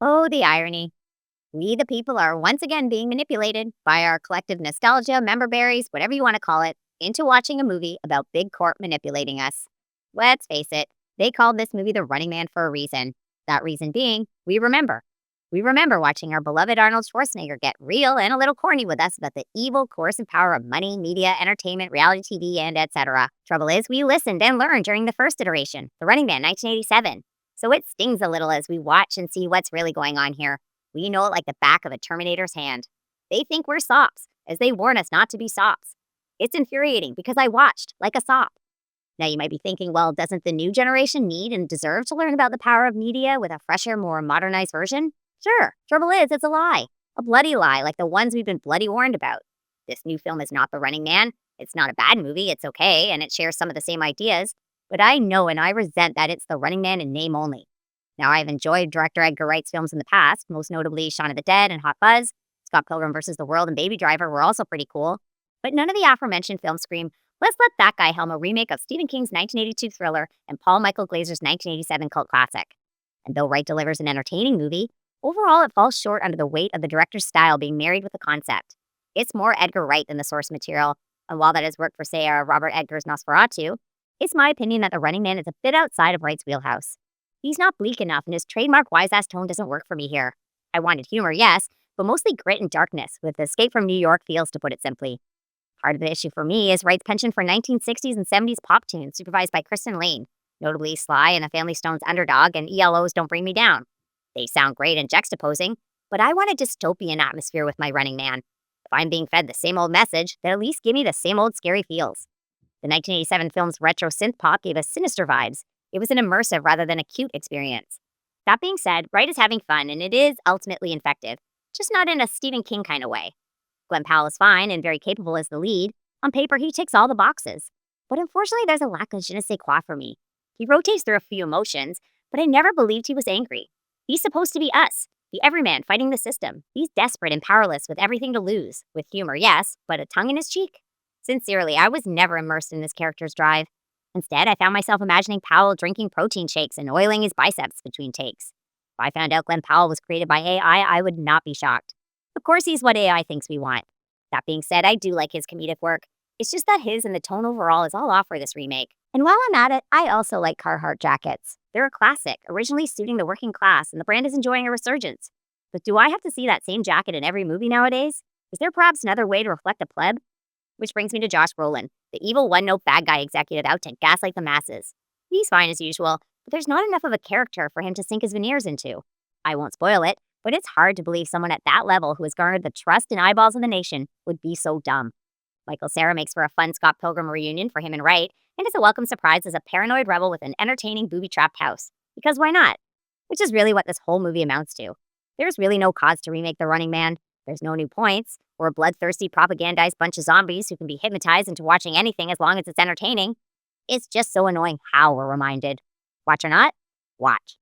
Oh, the irony. We, the people, are once again being manipulated by our collective nostalgia, member berries, whatever you want to call it, into watching a movie about Big Corp manipulating us. Let's face it, they called this movie The Running Man for a reason. That reason being, we remember. We remember watching our beloved Arnold Schwarzenegger get real and a little corny with us about the evil coercive power of money, media, entertainment, reality TV, and etc. Trouble is, we listened and learned during the first iteration, The Running Man 1987. So it stings a little as we watch and see what's really going on here. We know it like the back of a Terminator's hand. They think we're sops, as they warn us not to be sops. It's infuriating because I watched like a sop. Now you might be thinking, well, doesn't the new generation need and deserve to learn about the power of media with a fresher, more modernized version? Sure. Trouble is, it's a lie. A bloody lie, like the ones we've been bloody warned about. This new film is not The Running Man. It's not a bad movie, it's okay, and it shares some of the same ideas. But I know and I resent that it's The Running Man in name only. Now, I've enjoyed director Edgar Wright's films in the past, most notably Shaun of the Dead and Hot Fuzz. Scott Pilgrim vs. the World and Baby Driver were also pretty cool. But none of the aforementioned films scream, let's let that guy helm a remake of Stephen King's 1982 thriller and Paul Michael Glaser's 1987 cult classic. And though Wright delivers an entertaining movie, overall it falls short under the weight of the director's style being married with the concept. It's more Edgar Wright than the source material, and while that has worked for, say, Robert Edgar's Nosferatu, it's my opinion that The Running Man is a bit outside of Wright's wheelhouse. He's not bleak enough, and his trademark wise-ass tone doesn't work for me here. I wanted humor, yes, but mostly grit and darkness, with Escape from New York feels, to put it simply. Part of the issue for me is Wright's penchant for 1960s and 70s pop tunes supervised by Kristen Lane, notably Sly and the Family Stone's Underdog and ELO's Don't Bring Me Down. They sound great and juxtaposing, but I want a dystopian atmosphere with my Running Man. If I'm being fed the same old message, then at least give me the same old scary feels. The 1987 film's retro synth pop gave us sinister vibes. It was an immersive rather than a cute experience. That being said, Wright is having fun, and it is ultimately effective, just not in a Stephen King kind of way. Glenn Powell is fine and very capable as the lead. On paper, he ticks all the boxes. But unfortunately, there's a lack of je ne sais quoi for me. He rotates through a few emotions, but I never believed he was angry. He's supposed to be us, the everyman fighting the system. He's desperate and powerless with everything to lose. With humor, yes, but a tongue in his cheek? Sincerely, I was never immersed in this character's drive. Instead, I found myself imagining Powell drinking protein shakes and oiling his biceps between takes. If I found out Glenn Powell was created by AI, I would not be shocked. Of course, he's what AI thinks we want. That being said, I do like his comedic work. It's just that his and the tone overall is all off for this remake. And while I'm at it, I also like Carhartt jackets. They're a classic, originally suiting the working class, and the brand is enjoying a resurgence. But do I have to see that same jacket in every movie nowadays? Is there perhaps another way to reflect a pleb? Which brings me to Josh Brolin, the evil one-note bad guy executive out to gaslight the masses. He's fine as usual, but there's not enough of a character for him to sink his veneers into. I won't spoil it, but it's hard to believe someone at that level who has garnered the trust and eyeballs of the nation would be so dumb. Michael Cera makes for a fun Scott Pilgrim reunion for him and Wright, and is a welcome surprise as a paranoid rebel with an entertaining booby-trapped house. Because why not? Which is really what this whole movie amounts to. There's really no cause to remake The Running Man. There's no new points, or a bloodthirsty propagandized bunch of zombies who can be hypnotized into watching anything as long as it's entertaining. It's just so annoying how we're reminded. Watch or not? Watch.